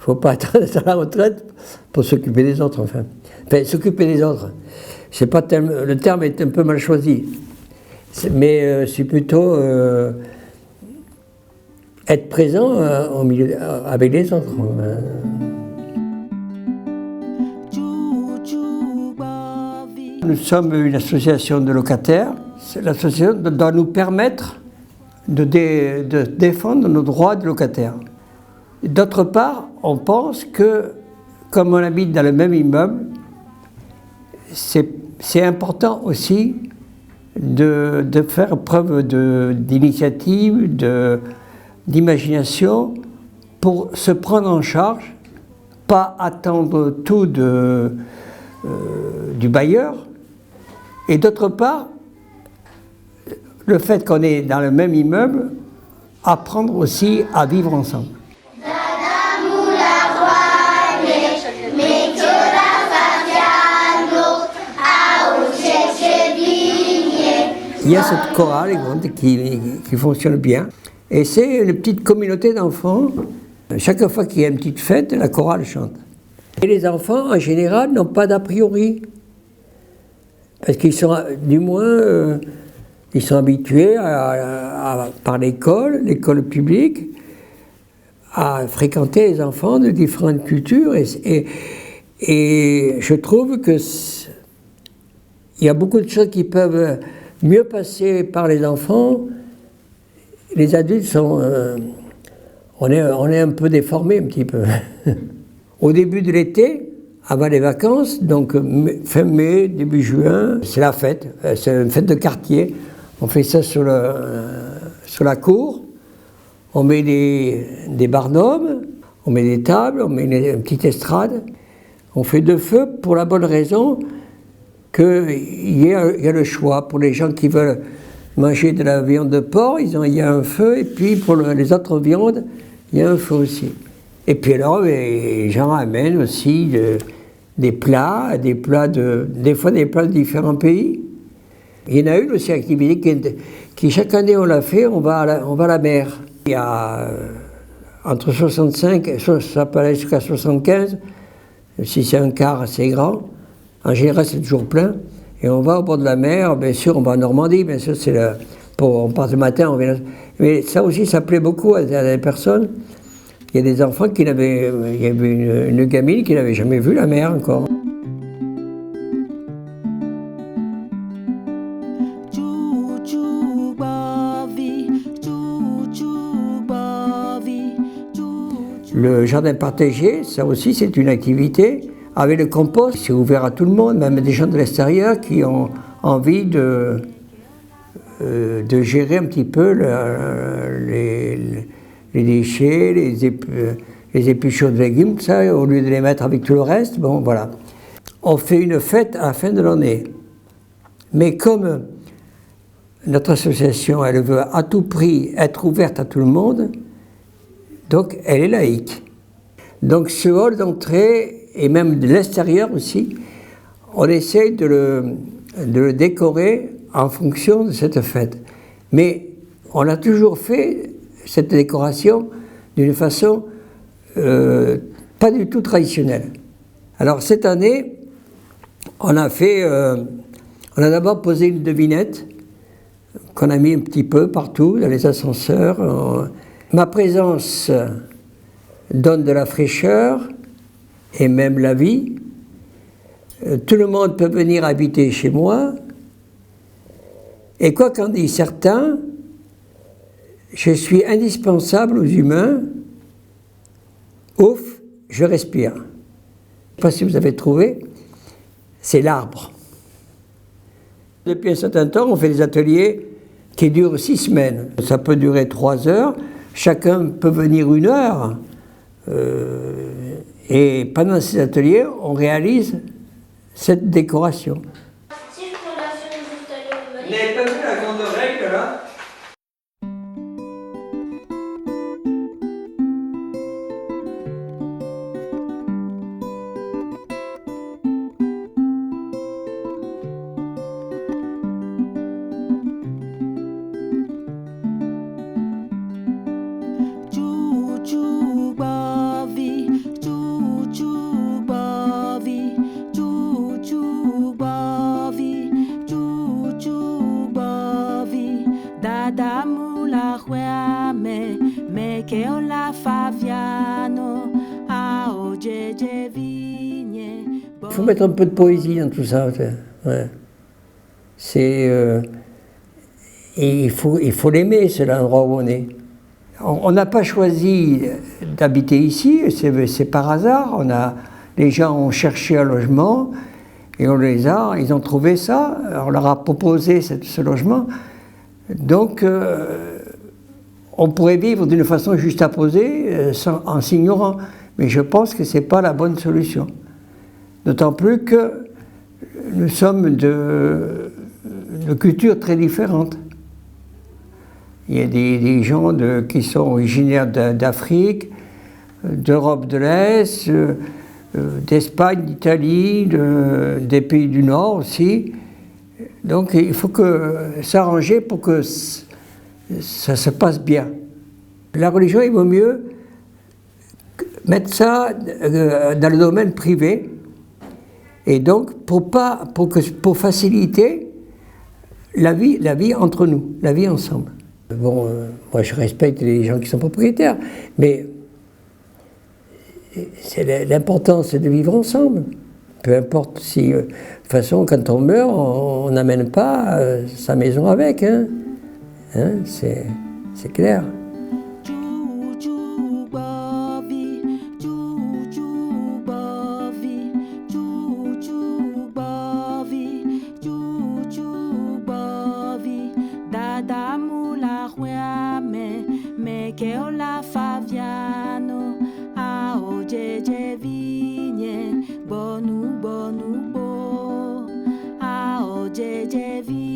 faut pas attendre d'être à la retraite pour s'occuper des autres, enfin. Enfin, s'occuper des autres. C'est pas le terme est un peu mal choisi. Mais c'est plutôt être présent au milieu, avec les autres. Nous sommes une association de locataires. L'association doit nous permettre de défendre nos droits de locataires. D'autre part, on pense que, comme on habite dans le même immeuble, c'est important aussi de faire preuve d'initiative, d'imagination pour se prendre en charge, pas attendre tout du bailleur. Et d'autre part, le fait qu'on est dans le même immeuble, apprendre aussi à vivre ensemble. Il y a cette chorale qui fonctionne bien. Et c'est une petite communauté d'enfants. Chaque fois qu'il y a une petite fête, la chorale chante. Et les enfants, en général, n'ont pas d'a priori. Parce qu'ils sont, du moins, ils sont habitués par l'école publique, à fréquenter les enfants de différentes cultures. Et je trouve que il y a beaucoup de choses qui peuvent mieux passer par les enfants. Les adultes sont... on est un peu déformés, un petit peu. Au début de l'été, avant les vacances, donc fin mai, début juin, c'est la fête. C'est une fête de quartier. On fait ça sur la cour. On met des barnums, on met des tables, on met une petite estrade. On fait 2 feux pour la bonne raison qu'il y a le choix. Pour les gens qui veulent manger de la viande de porc, il y a un feu, et puis pour les autres viandes, il y a un feu aussi. Et puis alors, les gens amènent aussi des plats, des fois des plats de différents pays. Il y en a une aussi activité qui chaque année on l'a fait, on va à la mer. Il y a entre 65, ça peut aller jusqu'à 75, si c'est un quart assez grand. En général, c'est toujours plein. Et on va au bord de la mer, bien sûr, on va en Normandie, bien sûr, on part le matin, on vient. Mais ça aussi, ça plaît beaucoup à des personnes. Il y a des enfants il y avait une gamine qui n'avait jamais vu la mer encore. Le jardin partagé, ça aussi, c'est une activité. Avec le compost, c'est ouvert à tout le monde, même des gens de l'extérieur qui ont envie de gérer un petit peu les déchets, les épluchures de légumes, tout ça, au lieu de les mettre avec tout le reste. Bon, voilà. On fait une fête à la fin de l'année. Mais comme notre association, elle veut à tout prix être ouverte à tout le monde, donc elle est laïque. Donc ce hall d'entrée, et même de l'extérieur aussi, on essaye de le décorer en fonction de cette fête. Mais on a toujours fait cette décoration d'une façon pas du tout traditionnelle. Alors cette année, on a d'abord posé une devinette qu'on a mis un petit peu partout, dans les ascenseurs. Ma présence donne de la fraîcheur et même la vie. Tout le monde peut venir habiter chez moi. Et quoi qu'en disent certains, je suis indispensable aux humains. Ouf, je respire. Je ne sais pas si vous avez trouvé, c'est l'arbre. Depuis un certain temps, on fait des ateliers qui durent 6 semaines. Ça peut durer 3 heures. Chacun peut venir 1 heure. Et pendant ces ateliers, on réalise cette décoration. Si je te la fais juste aller au Vous n'avez pas vu la grande règle là ? Il faut mettre un peu de poésie dans tout ça. Ouais. Et il faut l'aimer, c'est l'endroit où on est. On n'a pas choisi d'habiter ici, c'est par hasard. Les gens ont cherché un logement et ils ont trouvé ça. On leur a proposé ce logement. Donc, on pourrait vivre d'une façon juxtaposée en s'ignorant. Mais je pense que ce n'est pas la bonne solution. D'autant plus que nous sommes de cultures très différentes. Il y a des gens qui sont originaires d'Afrique, d'Europe de l'Est, d'Espagne, d'Italie, des pays du Nord aussi. Donc il faut s'arranger pour que ça se passe bien. La religion, il vaut mieux mettre ça dans le domaine privé, et donc pour faciliter la vie entre nous, la vie ensemble. Bon, moi je respecte les gens qui sont propriétaires, mais l'important c'est de vivre ensemble. Peu importe si, de toute façon, quand on meurt, on n'amène pas sa maison avec, hein, c'est clair. Bonu bo, a o jeje vi.